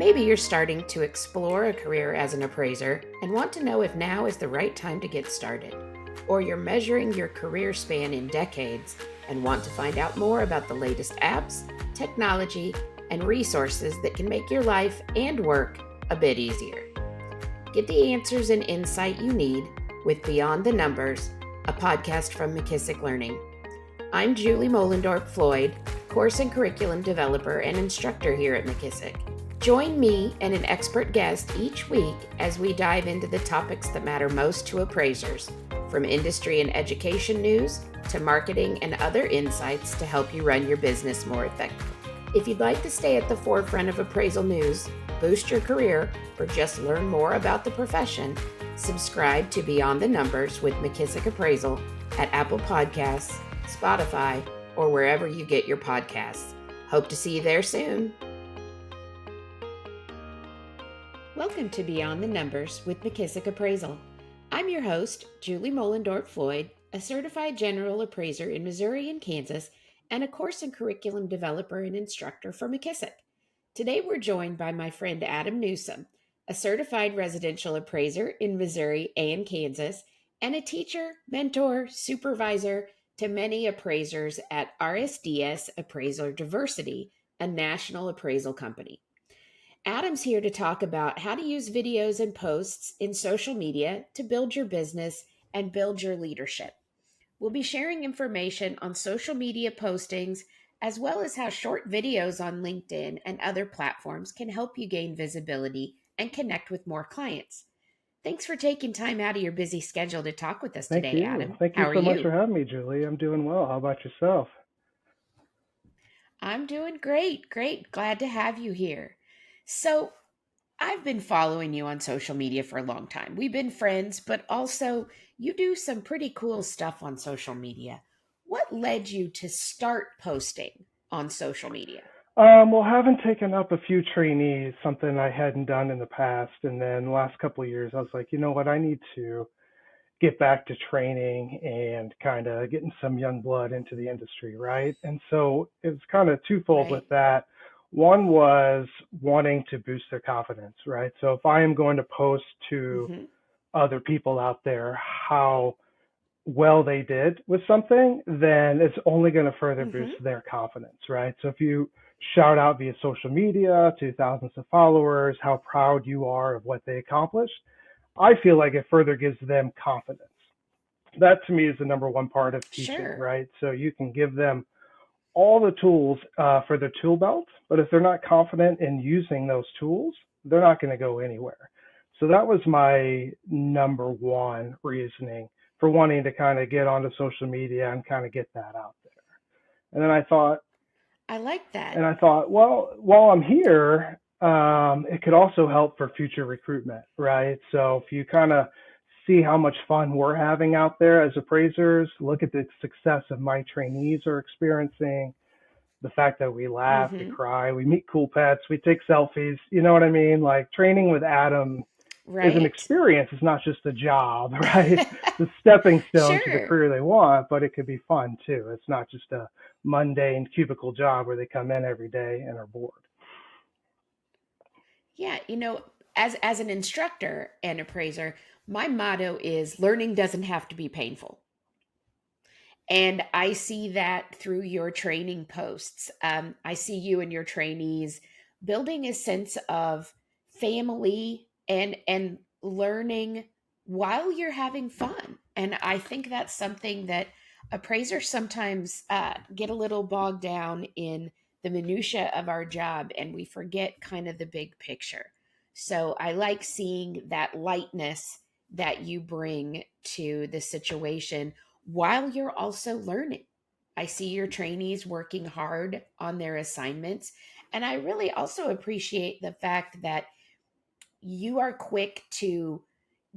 Maybe you're starting to explore a career as an appraiser and want to know if now is the right time to get started. Or you're measuring your career span in decades and want to find out more about the latest apps, technology, and resources that can make your life and work a bit easier. Get the answers and insight you need with Beyond the Numbers, a podcast from McKissock Learning. I'm Julie Mollendorp Floyd, course and curriculum developer and instructor here at McKissock. Join me and an expert guest each week as we dive into the topics that matter most to appraisers, from industry and education news to marketing and other insights to help you run your business more effectively. If you'd like to stay at the forefront of appraisal news, boost your career, or just learn more about the profession, subscribe to Beyond the Numbers with McKissock Appraisal at Apple Podcasts, Spotify, or wherever you get your podcasts. Hope to see you there soon. Welcome to Beyond the Numbers with McKissock Appraisal. I'm your host, Julie Mollendorp Floyd, a certified general appraiser in Missouri and Kansas, and a course and curriculum developer and instructor for McKissock. Today we're joined by my friend Adam Newsom, a certified residential appraiser in Missouri and Kansas, and a teacher, mentor, supervisor to many appraisers at RSDS Appraisal Diversity, a national appraisal company. Adam's here to talk about how to use videos and posts in social media to build your business and build your leadership. We'll be sharing information on social media postings, as well as how short videos on LinkedIn and other platforms can help you gain visibility and connect with more clients. Thanks for taking time out of your busy schedule to talk with us today, Adam. Thank you so much for having me, Julie. I'm doing well. How about yourself? I'm doing great. Glad to have you here. So I've been following you on social media for a long time. We've been friends, but also you do some pretty cool stuff on social media. What led you to start posting on social media? Well, having taken up a few trainees, something I hadn't done in the past, and then the last couple of years, I was like, you know what, I need to get back to training and kind of getting some young blood into the industry, right? And so it was kind of twofold with that. One was wanting to boost their confidence, right? So if I am going to post to other people out there how well they did with something, then it's only going to further boost their confidence, right? So if you shout out via social media to thousands of followers how proud you are of what they accomplished, I feel like it further gives them confidence. That to me is the number one part of teaching, right? So you can give them all the tools for their tool belt, but if they're not confident in using those tools, they're not going to go anywhere. So that was my number one reasoning for wanting to kind of get onto social media and kind of get that out there. And then I thought, I like that. And I thought, well, while I'm here, it could also help for future recruitment, right? So if you kind of see how much fun we're having out there as appraisers, look at the success of my trainees are experiencing, the fact that we laugh, we cry, we meet cool pets, we take selfies, you know what I mean? Like training with Adam is an experience. It's not just a job, right? The stepping stone to the career they want, but it could be fun too. It's not just a mundane cubicle job where they come in every day and are bored. Yeah, you know, as an instructor and appraiser, my motto is learning doesn't have to be painful. And I see that through your training posts. I see you and your trainees building a sense of family and learning while you're having fun. And I think that's something that appraisers sometimes get a little bogged down in the minutia of our job, and we forget kind of the big picture. So I like seeing that lightness that you bring to the situation while you're also learning. I see your trainees working hard on their assignments, and I really also appreciate the fact that you are quick to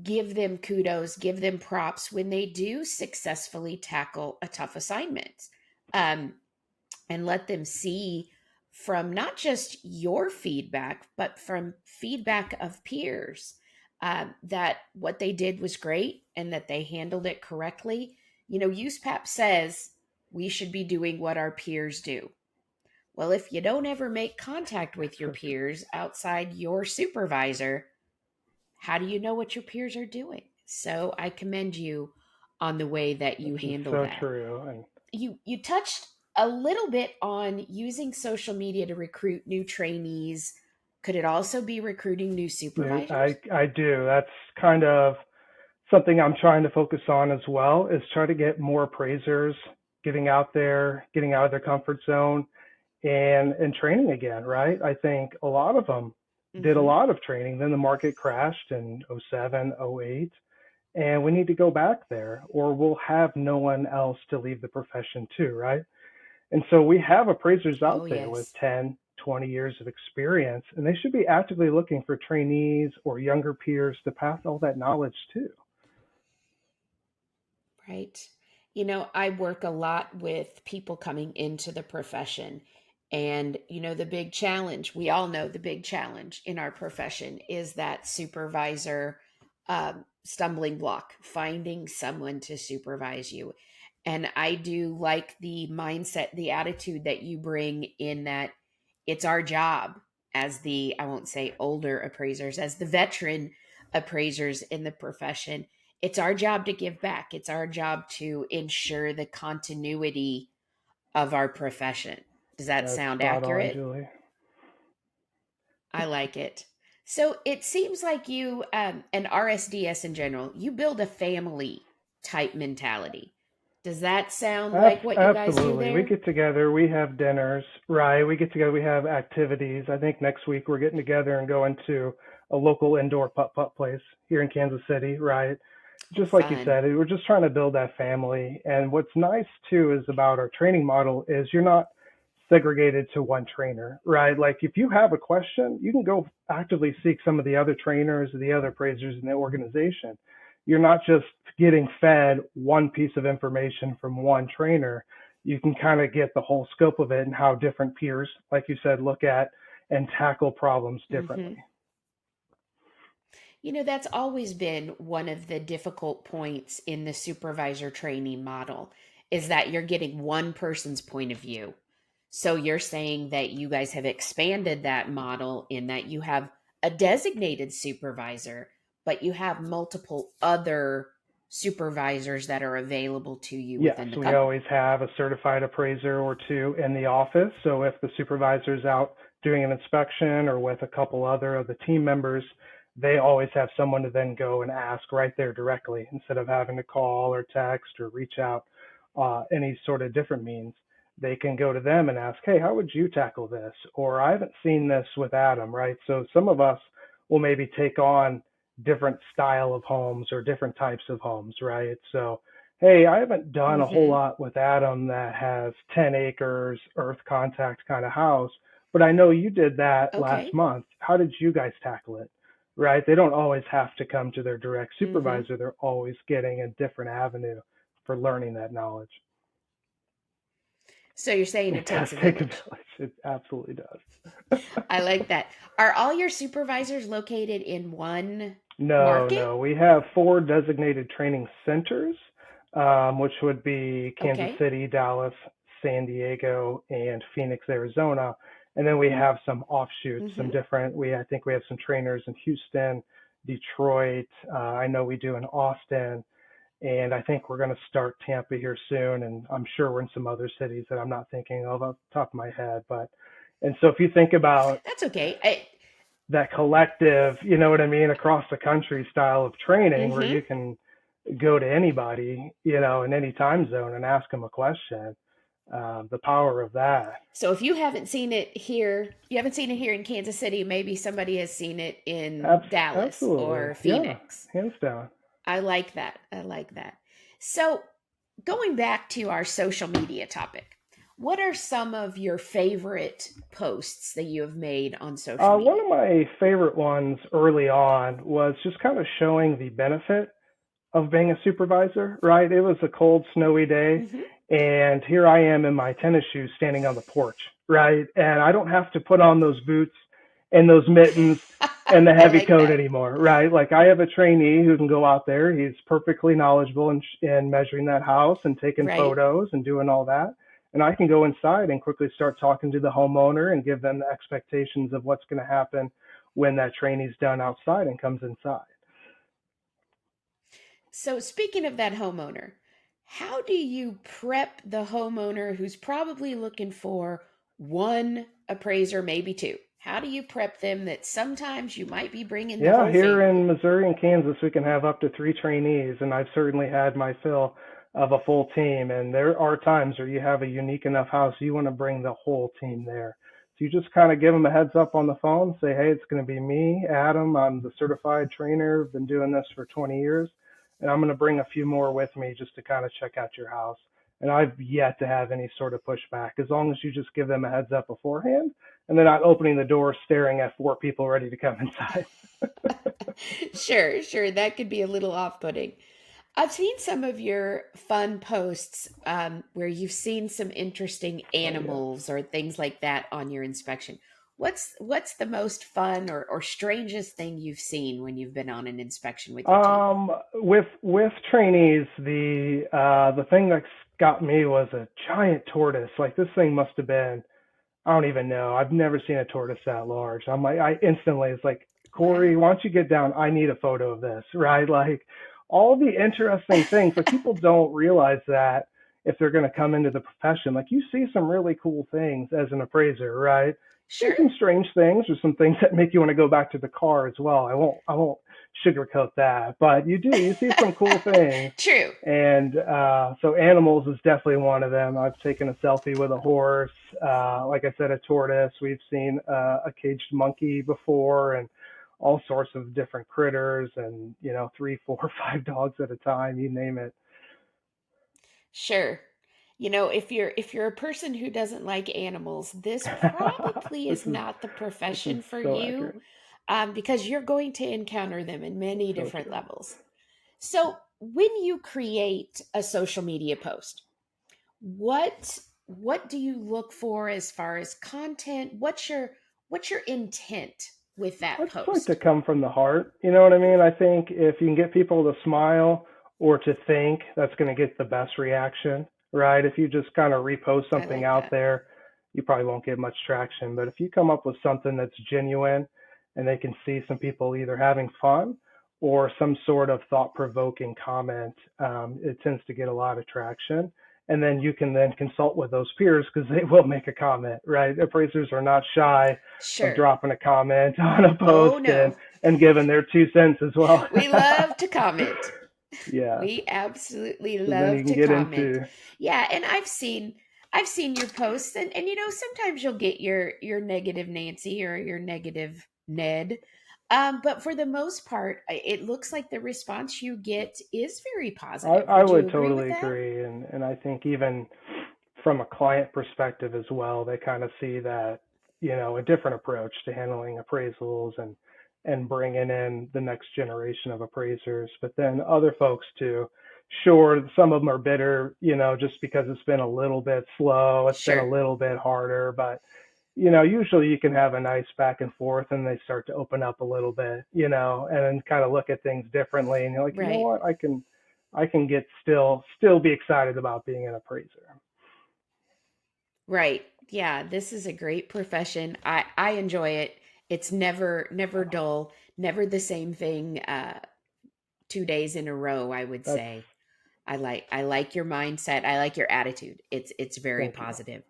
give them kudos, give them props when they do successfully tackle a tough assignment, and let them see from not just your feedback, but from feedback of peers, that what they did was great and that they handled it correctly. You know, USPAP says we should be doing what our peers do. Well, if you don't ever make contact with your peers outside your supervisor, how do you know what your peers are doing? So I commend you on the way that you This is handle so that. true. And You touched a little bit on using social media to recruit new trainees. Could it also be recruiting new supervisors? I do. That's kind of something I'm trying to focus on as well, is try to get more appraisers getting out there, getting out of their comfort zone and training again, right? I think a lot of them did a Mm-hmm. lot of training. Then the market crashed in '07, '08, and we need to go back there or we'll have no one else to leave the profession too, right? And so we have appraisers Oh, out there with yes. 10, 20 years of experience, and they should be actively looking for trainees or younger peers to pass all that knowledge to. Right. I work a lot with people coming into the profession. And, the big challenge, we all know the big challenge in our profession is that supervisor stumbling block, finding someone to supervise you. And I do like the mindset, the attitude that you bring in that it's our job as the, I won't say older appraisers, as the veteran appraisers in the profession, it's our job to give back. It's our job to ensure the continuity of our profession. Does that That's sound spot on, accurate? Julie. I like it. So it seems like you, and RSDS in general, you build a family type mentality. Does that sound like what you guys do Absolutely. We there? get together, we have dinners, right? We get together, we have activities. I think next week we're getting together and going to a local indoor putt-putt place here in Kansas City, right? Oh, Just like you fun. said, we're just trying to build that family. And what's nice too is about our training model is you're not segregated to one trainer, right? Like if you have a question, you can go actively seek some of the other trainers, the other appraisers in the organization. You're not just getting fed one piece of information from one trainer. You can kind of get the whole scope of it and how different peers, like you said, look at and tackle problems differently. Hmm. That's always been one of the difficult points in the supervisor training model is that you're getting one person's point of view. So you're saying that you guys have expanded that model in that you have a designated supervisor, but you have multiple other supervisors that are available to you Yes, within the we company. always have a certified appraiser or two in the office. So if the supervisor's out doing an inspection or with a couple other of the team members, they always have someone to then go and ask right there directly instead of having to call or text or reach out any sort of different means. They can go to them and ask, hey, how would you tackle this? Or I haven't seen this with Adam, right? So some of us will maybe take on different style of homes or different types of homes, right? So hey, I haven't done a whole Mm-hmm. lot with Adam that has 10 acres, earth contact kind of house, but I know you did that last Okay. month. How did you guys tackle it? Right? They don't always have to come to their direct Mm-hmm. supervisor. They're always getting a different avenue for learning that knowledge. So you're saying It it does takes a take a village. village. It absolutely does. I like that. Are all your supervisors located in one No, market? no. We have four designated training centers, which would be Kansas Okay. City, Dallas, San Diego, and Phoenix, Arizona. And then we have some offshoots, some Mm-hmm. different. I think we have some trainers in Houston, Detroit. I know we do in Austin, and I think we're going to start Tampa here soon. And I'm sure we're in some other cities that I'm not thinking of off the top of my head. But and so if you think about That's okay. that collective, you know what I mean, across the country style of training where Mm-hmm. you can go to anybody, in any time zone and ask them a question. The power of that. So if you haven't seen it here, you haven't seen it here in Kansas City, maybe somebody has seen it in Dallas Absolutely. or Yeah. Phoenix. Hands down. I like that. I like that. So going back to our social media topic, what are some of your favorite posts that you have made on social One media? of my favorite ones early on was just kind of showing the benefit of being a supervisor, right? It was a cold, snowy day, Mm-hmm. and here I am in my tennis shoes standing on the porch, right? And I don't have to put on those boots and those mittens and the I heavy like coat that. anymore, right? Like I have a trainee who can go out there. He's perfectly knowledgeable in measuring that house and taking Right? photos and doing all that. and I can go inside and quickly start talking to the homeowner and give them the expectations of what's going to happen when that training's done outside and comes inside. So, speaking of that homeowner, how do you prep the homeowner who's probably looking for one appraiser, maybe two? How do you prep them that sometimes you might be bringing the Yeah, whole here family? in Missouri and Kansas, we can have up to 3 trainees, and I've certainly had my fill of a full team. And there are times where you have a unique enough house, you want to bring the whole team there. So you just kind of give them a heads up on the phone, say, hey, it's going to be me, Adam. I'm the certified trainer, been doing this for 20 years, and I'm going to bring a few more with me just to kind of check out your house. And I've yet to have any sort of pushback as long as you just give them a heads up beforehand and they're not opening the door staring at 4 people ready to come inside. Sure, sure. That could be a little off-putting. I've seen some of your fun posts where you've seen some interesting Oh yeah. animals or things like that on your inspection. What's the most fun or strangest thing you've seen when you've been on an inspection with your team? With trainees, the thing that got me was a giant tortoise. Like this thing must have been, I don't even know. I've never seen a tortoise that large. I'm like, I instantly, it's like, Corey, Wow. why don't you get down? I need a photo of this, right? Like all the interesting things. Like people don't realize that if they're going to come into the profession, like you see some really cool things as an appraiser, right? And Sure. some strange things or some things that make you want to go back to the car as well. I won't sugarcoat that, but you see some cool things. True. And so animals is definitely one of them. I've taken a selfie with a horse, like I said, a tortoise. We've seen a caged monkey before, and all sorts of different critters, and three, four, 5 dogs at a time, you name it. Sure. If you're a person who doesn't like animals, this probably this is is not the this is profession for so you, accurate, because you're going to encounter them in many so different true. levels. So, when you create a social media post, what what do you look for as far as content? What's your intent with I that just like to post? come from the heart. You know what I mean? I think if you can get people to smile or to think, that's going to get the best reaction, right? If you just kind of repost I something like out that. there, you probably won't get much traction. But if you come up with something that's genuine and they can see some people either having fun or some sort of thought provoking comment, it tends to get a lot of traction. And then you can then consult with those peers because they will make a comment, right? Appraisers are not shy of Sure. dropping a comment on a Oh post no. and giving their 2 cents as well. We love to comment. Yeah, We absolutely because then you love can to get comment. into. Yeah, and I've seen your posts, and sometimes you'll get your negative Nancy or your negative Ned. But for the most part, it looks like the response you get is very positive. I Would you would agree with totally that? agree, and I think even from a client perspective as well, they kind of see that a different approach to handling appraisals and bringing in the next generation of appraisers, but then other folks too. Sure, some of them are bitter, just because it's been a little bit slow, it's been a Sure. little bit harder, but usually you can have a nice back and forth and they start to open up a little bit, and then kind of look at things differently. And you're like, you know Right. what, I can get still be excited about being an appraiser. Right. Yeah, this is a great profession. I enjoy it. It's never dull, never the same thing 2 days in a row, I would That's, say. I like your mindset. I like your attitude. It's very thank you. positive.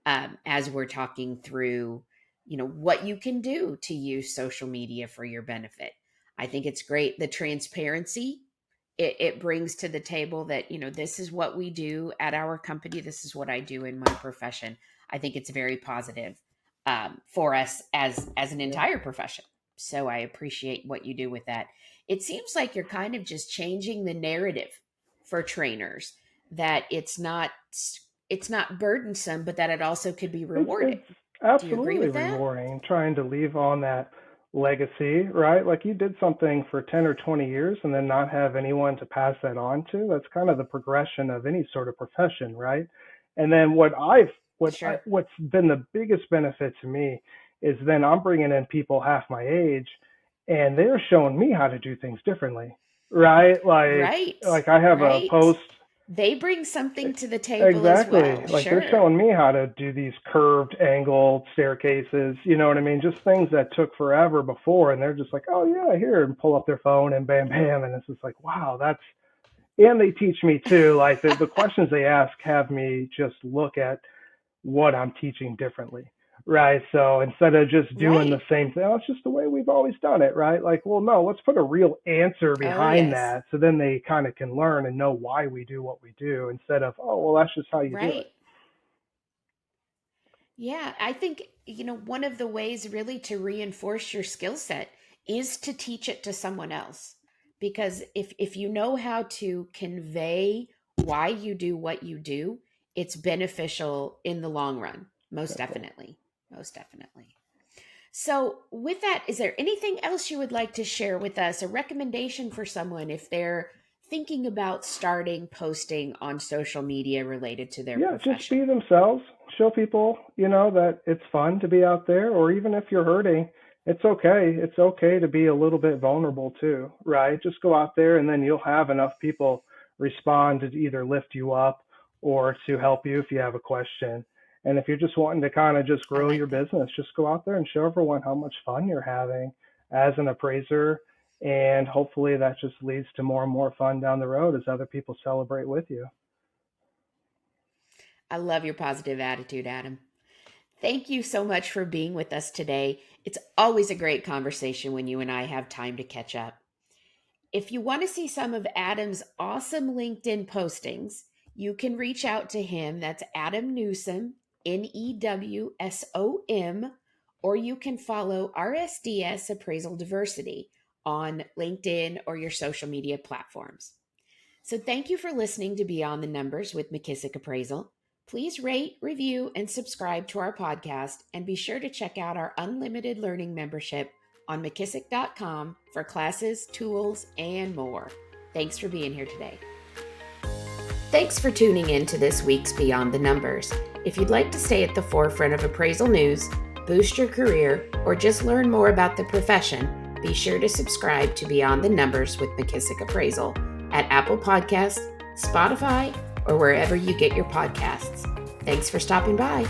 As we're talking through, what you can do to use social media for your benefit. I think it's great. The transparency it brings to the table that, this is what we do at our company. This is what I do in my profession. I think it's very positive for us as an Yeah. entire profession. So I appreciate what you do with that. It seems like you're kind of just changing the narrative for trainers, that it's not burdensome, but that it also could be rewarding. It's Do you agree absolutely with that? rewarding trying to leave on that legacy, right? Like you did something for 10 or 20 years and then not have anyone to pass that on to. That's kind of the progression of any sort of profession, right? And then Sure. what's been the biggest benefit to me is then I'm bringing in people half my age and they're showing me how to do things differently, right? Like Right. I have a Right. post They bring something to the table as Exactly. well. Like they're Sure. showing me how to do these curved angled staircases. You know what I mean? Just things that took forever before. And they're just like, oh, yeah, here, and pull up their phone and bam, bam. And it's just like, wow, that's, and they teach me too. Like the questions they ask have me just look at what I'm teaching differently, right? So instead of just doing the Right. same thing, oh, it's just the way we've always done it, right? Like, well, no, let's put a real answer Oh, behind yes. that so then they kind of can learn and know why we do what we do instead of, oh, well, that's just how you do it. Right. Yeah, I think, one of the ways really to reinforce your skill set is to teach it to someone else. Because if you know how to convey why you do what you do, it's beneficial in the long run. Most Definitely. definitely. Most definitely. So, with that, is there anything else you would like to share with us? A recommendation for someone if they're thinking about starting posting on social media related to their Yeah, just profession? be themselves. Show people, that it's fun to be out there, or even if you're hurting, it's okay. It's okay to be a little bit vulnerable too, right? Just go out there and then you'll have enough people respond to either lift you up or to help you if you have a question. And if you're just wanting to kind of just I grow your like that. business, just go out there and show everyone how much fun you're having as an appraiser. And hopefully that just leads to more and more fun down the road as other people celebrate with you. I love your positive attitude, Adam. Thank you so much for being with us today. It's always a great conversation when you and I have time to catch up. If you want to see some of Adam's awesome LinkedIn postings, you can reach out to him. That's Adam Newsom, Newsom, or you can follow RSDS Appraisal Diversity on LinkedIn or your social media platforms. So thank you for listening to Beyond the Numbers with McKissock Appraisal. Please rate, review, and subscribe to our podcast, and be sure to check out our unlimited learning membership on McKissock.com for classes, tools, and more. Thanks for being here today. Thanks for tuning in to this week's Beyond the Numbers. If you'd like to stay at the forefront of appraisal news, boost your career, or just learn more about the profession, be sure to subscribe to Beyond the Numbers with McKissock Appraisal at Apple Podcasts, Spotify, or wherever you get your podcasts. Thanks for stopping by.